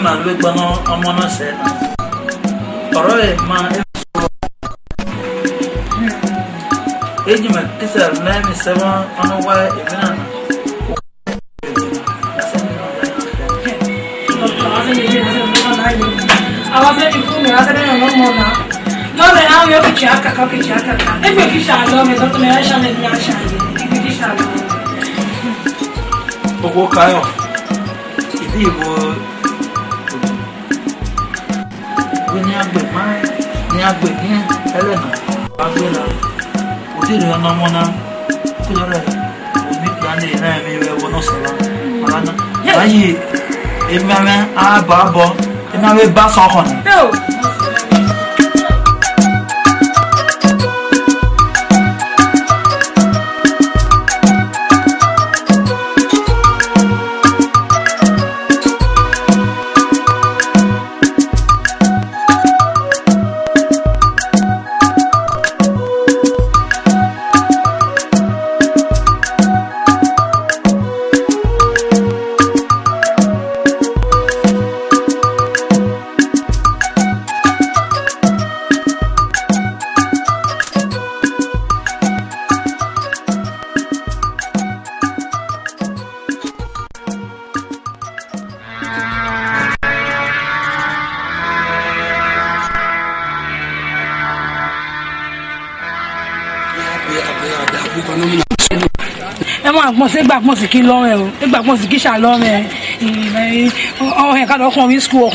na we gba no omo no se na oro e ma ejima kisa na mi sewa ono wa emina na awa se ni fun mi ase na no mo na no me na yo ki chaka ka e be ki sha lo me so to me sha me na sha ni ki sha lo ogo kayo idi wo ni agbe ni elena agbela odi re na mo na ko re o mi plan ni na mi we wo no sala mana ayi emame ababo emame ba so ko ni gbàgbọ́n sí kí lọ́rẹ̀ o gbàgbọ́n sí kí ṣàlọ́rẹ̀ ọ̀hìn ká lọ́kàn mi school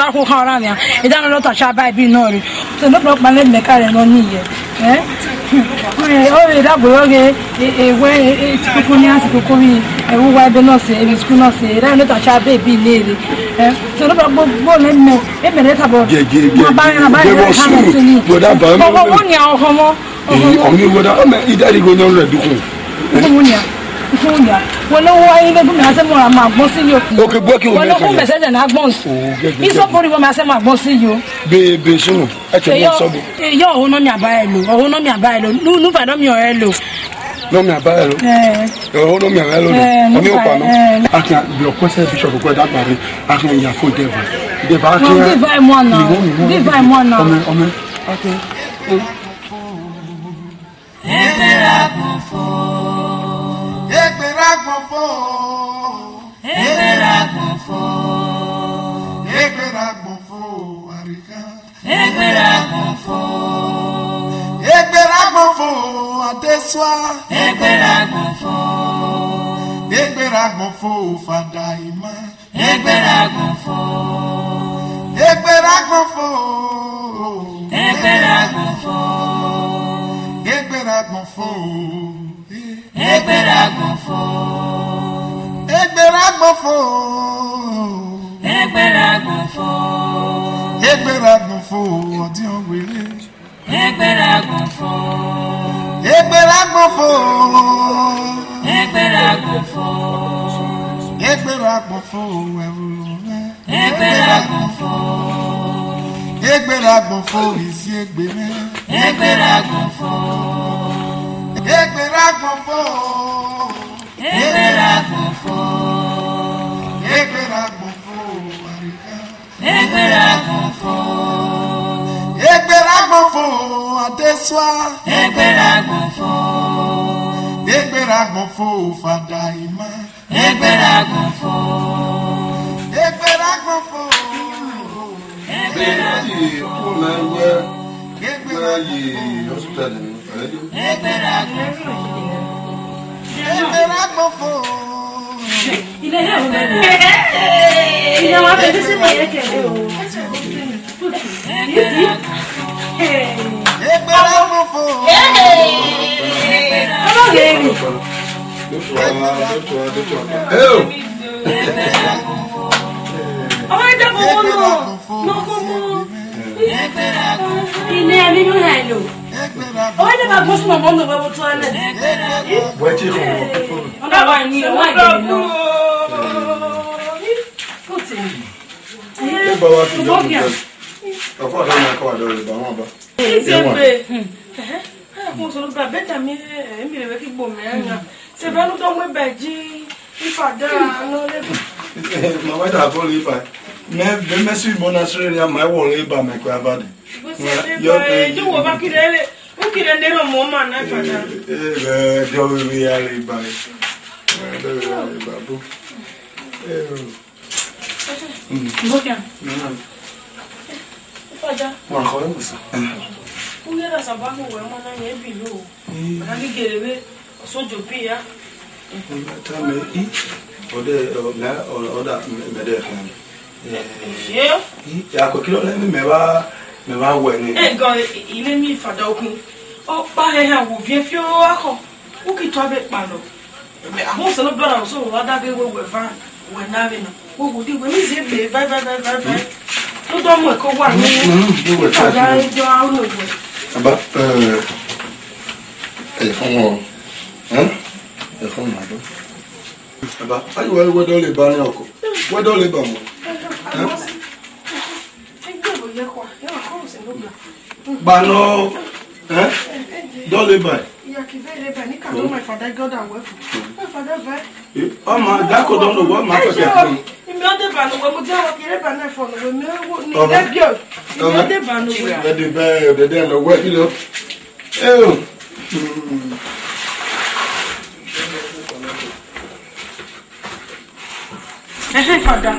dákò kan ọ̀rá mi à ìdáná lọ́tà ṣáàbá ibi náà rí tó lọ́pọ̀ palẹ́ mẹ́ka rẹ̀ lọ ní ìyẹn ó rí dábòrò rẹ̀ ewé kókó ní àsìkò rí ẹ̀wú wá ẹbẹ náà sí ẹbí school náà sí ìdáná lọ́tà ṣáàbá ibi ilé rẹ̀ tó lọ́pọ̀ gbogbo lẹ́nu ẹ̀mẹ̀rẹ̀ tàbọ̀ wala wa ile bu mi ase mo ra ma gbon si yo okay gbo ki o wala ku message na gbon iso bori bo mi ase ma gbon si yo be sunu e che mo so bo yo o no mi aba elo nu fa do mi o elo no mi aba elo o no mi aba elo o mi o pa no akan bi o ko se bishop ko da gbare akan ya fo deva akan deva mo na o me okay Fadaima me suis bon assuré ya ma wo le ba me ko abade. Yo wo ba kidele. O kidele no mo ma na fada. Yo we ya le ba. Babu. Ngoja. Fada. Wa ko le musa. O yera sababu we mo na ye bi lo. Na ni gerebe sojo pia. Ta me I. Ode na oda me de kan. Ya ko kilo le me ba we ni. Go ile mi fada okun. O pa he ha wo vie fio akọ. O ki to be pa lo. Me ahun se no bra so wa da be we va we na be no. O go di we mi ze be vai. No do mo ko wa ni. Fada jo awu no we. Aba fon fon ma do. Aba ayi we do le ba ni oko. We do le ba mo. Bano do le ba. Ya ki ve le ba ni ka do my father God and we. My father va. O ma da ko do no wo ma ko ke fun. Mi o de ba no we mo je wa ki le ba na fo no we mi o ni de bio. Mi o de ba no we. De no we you know. Father.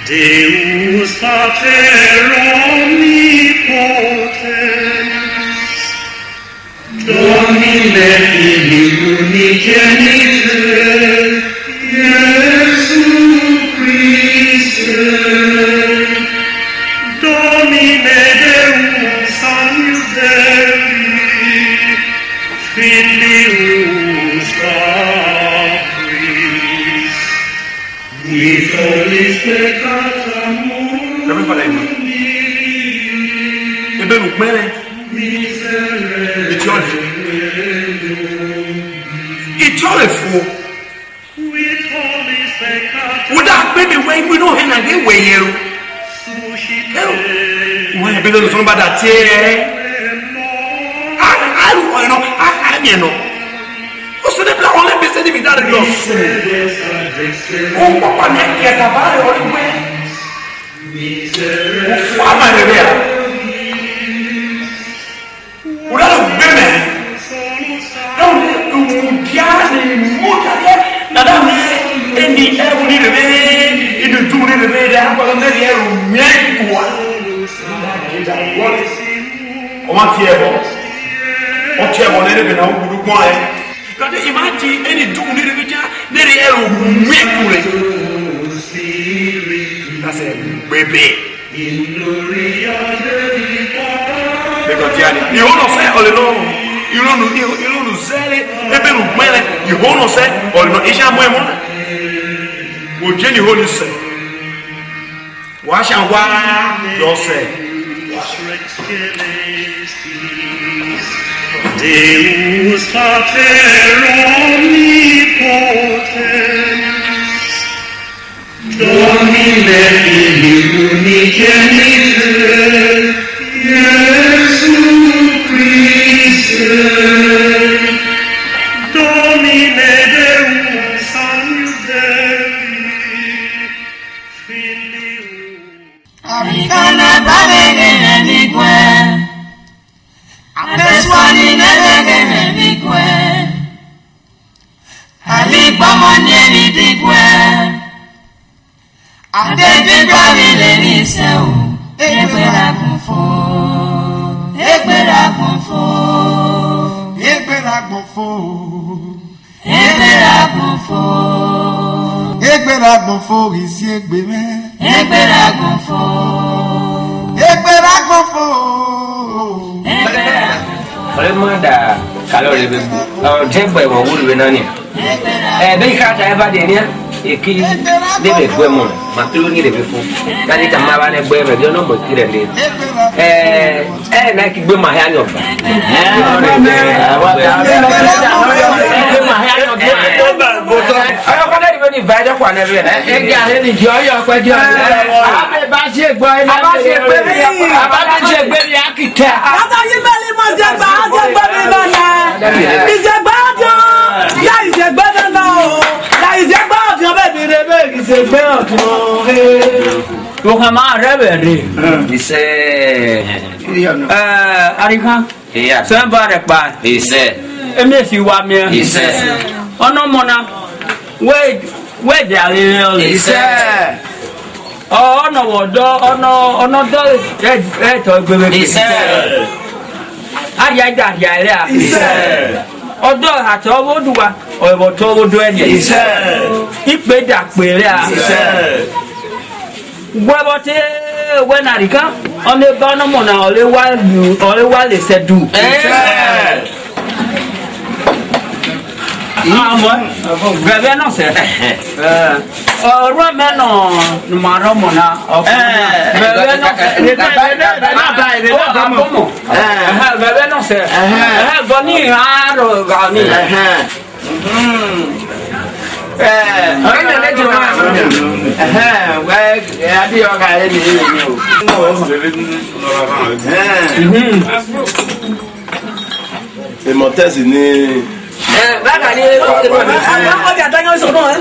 Deus Pater omnipotens, Domine Filii unigenitor, Iesu Christe, Domine Deus agnus Dei, Filius Patris, qui tollis peccata mundi, ebe mukmele Itole fu Uda baby we no hena de we yero Wọ́n be lo so ba da tie I no O se de bla on le be se de bi da lo O papa ne ke ta ba re o we O fa ma re be Uda lo be me Nada me eni ewu ni rebe inu tu ni rebe da ko le ni eru mie kwa o ma tie bo le rebe na o gudu kwa e ka de imagine eni tu ni rebe ja ne re eru mie kure that's it baby because yani you want to say all alone you don't zele ebe no mele you hono say or no isha moemo o jeni holy say wa sha wa do say Deus Pater omnipotens, Domine Filii unigenitor, Iesu Christe, Domine Deus agnus Dei, Filius. Aricana babegene migue, apeswani nebegene migue, alibamone midigue, adebigavi leniseu, egbera kunfo. gbọ̀nfò. Egbera gbọ̀nfò. Egbera gbọ̀nfò ìsí ègbè mẹ́. Egbera gbọ̀nfò. Egbera gbọ̀nfò. Egbera gbọ̀nfò. Oleh mana kalau lebih jember mau ulu benani. Bagi kata apa dia ni? Iki lebih gue mau, maklu ni lebih fu. Kali kamar mana gue bagi orang mau kira ni. Nak gue mahal ni apa? Ayo kau dari mana baca kau ni ni? Jangan ni jaya kau jaya. Apa baca gue? Apa baca gue ni kita? Kata ye beli mazeba, mazeba ni mana? Izeba jo, ya izeba na o, ya izeba jo baby rebe, izeba jo. Bukan marah beri. Bisa. Arika. Iya. Saya barek ban. Bisa. Emesi wamnya. Bisa. Ono mona. We jali. Bisa. Ono wodo, ono do. To gbebe. Bisa. Aya ya. Bisa. Odo ati owo duwa, owo to owo do eni. Bisa. Ipe da pere a. Bisa. Gwebote wenarika ole bana mona ole wa le sedu. Gwebe no se. Oro me no maro mona. Gwebe no se. Gwebe no se. Goni aro gani. Ọ̀rẹ́ náà lẹ́jọ́ náà adé ọkà rẹ̀ ní ilé mi o. Ìmọ̀tẹ́sì ní. Bákan ní ọjà dáná sọ náà.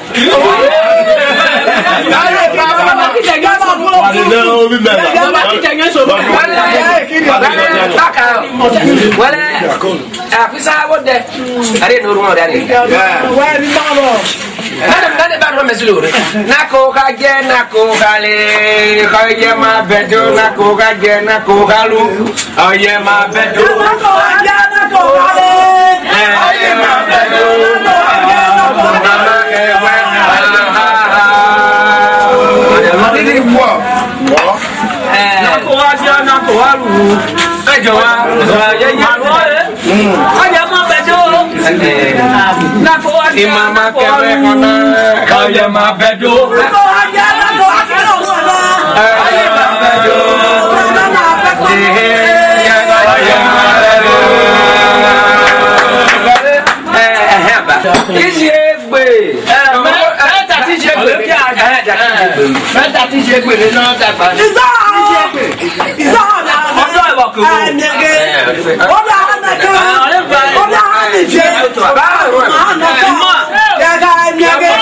Wala afisa wode are no rumo dare nade ba ro mesulure nako ka je nako kale ka je ma bedo nako ka je nako kalu oye ma bedo nako ka je nako kale oye ma bedo mama ke wa nako wa je nako kalu ejo wa ye ye oye ma bedo nako wa je mama ke wa oye ma bedo nako wa je nako akelo wa oye ma bedo oye ma bedo Isegbe mẹ́ta tí Isegbe mẹ́ta tí Isegbe ní náà dàgbà. Ìzọ́ ọ̀dà ọ̀dọ́ ìwọ̀kùn. Ọ̀dà ànàkẹ́ ọ̀dà ànìjẹ́ báwo ànàkẹ́ yàgà ẹ̀mìẹ̀gẹ́.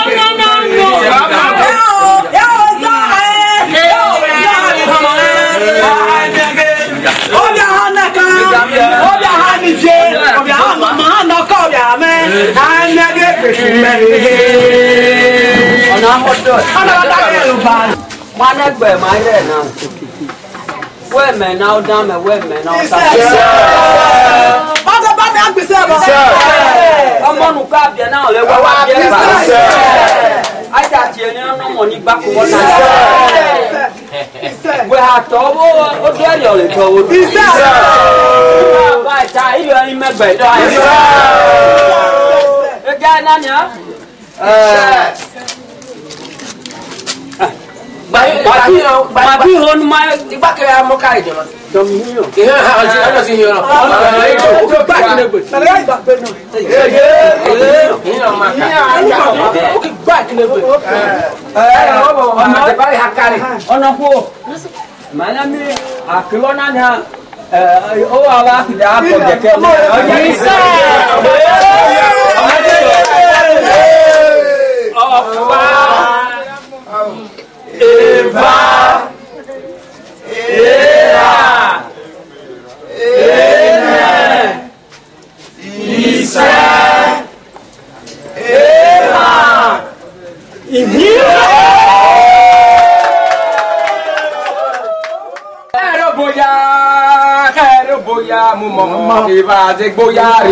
Ọ̀dà ànàkẹ́ ọ̀dà ànìjẹ́ ọ̀dà ànàkẹ́ ọ̀dà àmẹ́ ànàkẹ́ pèsè mẹ́rin. Ọ̀nà àkọ́tọ̀ ọ̀nà àkọ́tọ̀ Yorùbá. Wọ́n á gbẹ̀ máa rẹ̀ náà. Wẹ́ẹ̀mẹ̀ náà ó dámẹ̀ wẹ́ẹ̀mẹ̀ náà ó sáfẹ́. Bọ́sẹ̀ bá mi àgbèsè bọ̀. Ọmọ nù ká bìẹ̀ náà lè wá wá bìẹ̀ bá. Ajá tiẹ̀ ní ọ̀nà mọ̀ ní gbàkú wọn náà. Wẹ́ àtọ̀ owó ó dé ẹ̀yọ̀ lè tọ̀ owó. Bá ìta ìlú ẹni mẹ́gbẹ̀ẹ́ dá ẹ̀. Ẹgbẹ́ náà ni ọ́. Babi hon ma igba ke amo ka ijo do mi yo ke ha o si yo no o ba ki ne gbe tele igba pe no ni no ma ka o ki ba ki ne gbe o bo ma te bari hakari ona ko mana mi akilo na na o wa wa ki da ko je ke mo o je isa Eva, Era, Ene, Isa, Eva, Ibira. Quero boiar, mu mamãe, vai de boiar.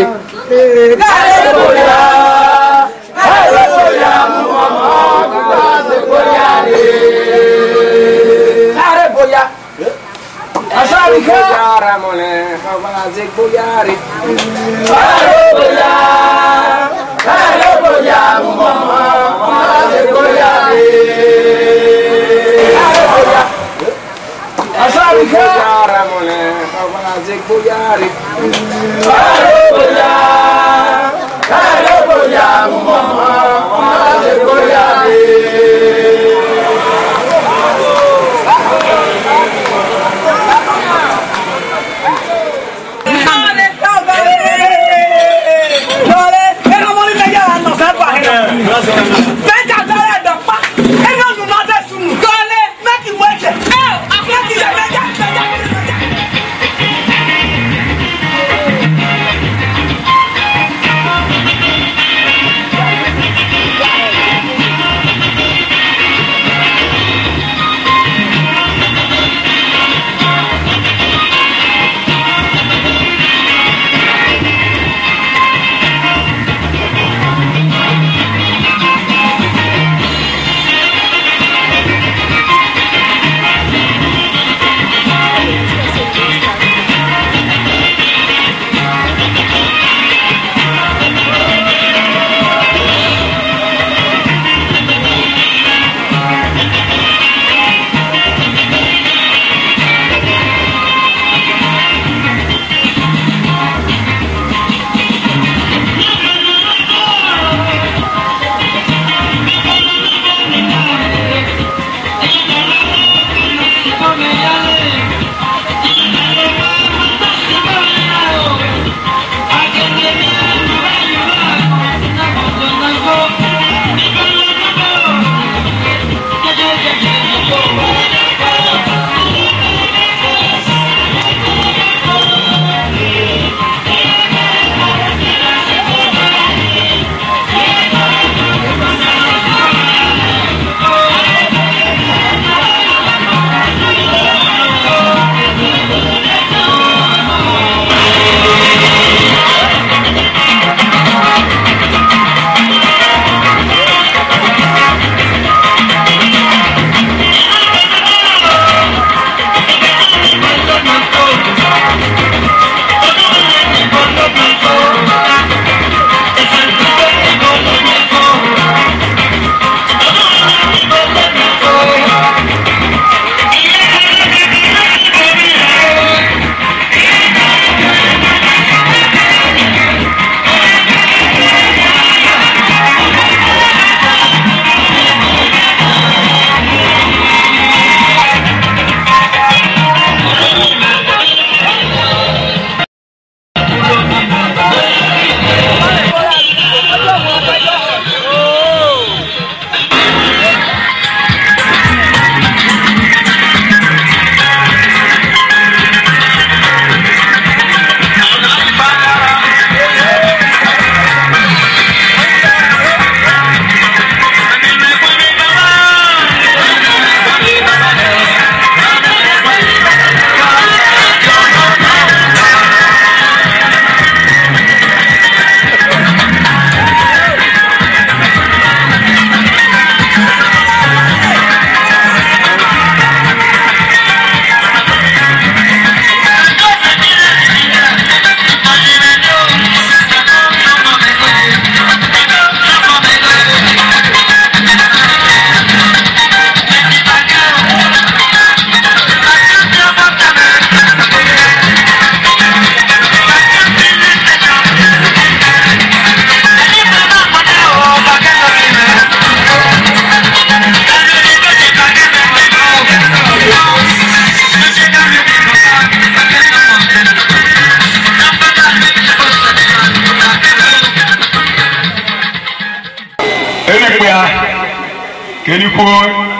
Kenipo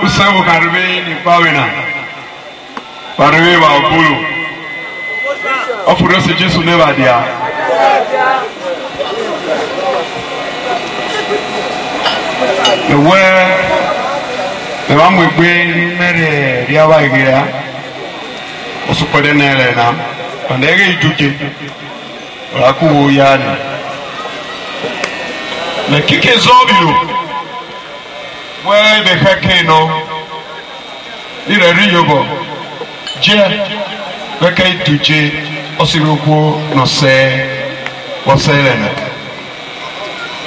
usango karbe ni pawena. Parwe wa opulu. Ofuro se Jesu never dia. The word the one we bring mere dia wa igira. Osu pede nele na. Pandege ituke. Aku yani. Mais qui est zobilo? Ouais, mais quelqu'un non. Il est riyobo. Dieu, mais qu'il touche, aussi beaucoup non c'est, on sait l'aimer.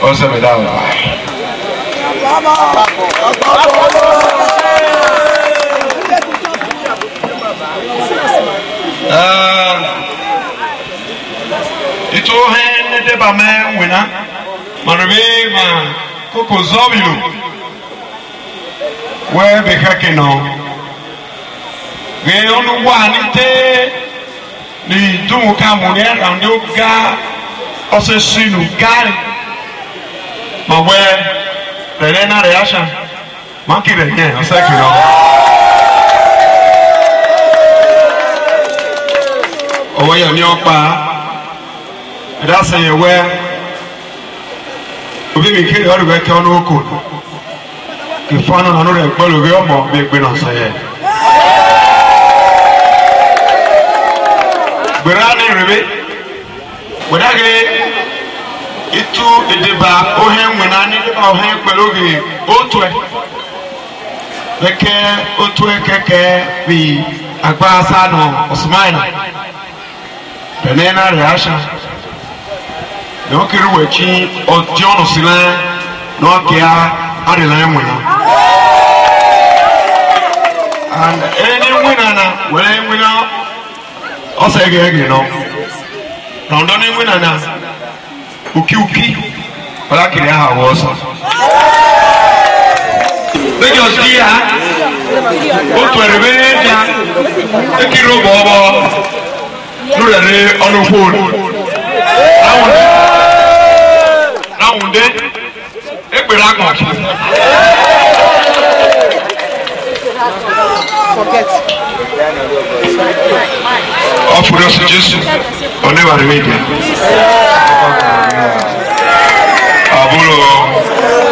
On sait me donner. Ito hen de ba me wina manwe ma koko zobilo we be hakeno ge onu wa ni te ni dumu ka mu ne rando ga ose sinu gari ma we relena reaction ma ki re ne ose ki no owo ya ni opa that's a where we be here all the way to Oko. If one on another follow we more big we not say. Berani rebe. Wedage itu edeba ohen wenani deba ohen pelogi otwe. Leke otwe keke bi agbasa no osmaina. Benena reaction. Non che ruoci o giorno si là no che ha rilemo and any winner when winner o sai che no non don winner na uki para che ha wosa vedo dia o tu reveja e chi robo lure ono phone Aunde Egberagon. Offre us Jesus on never media. Abulo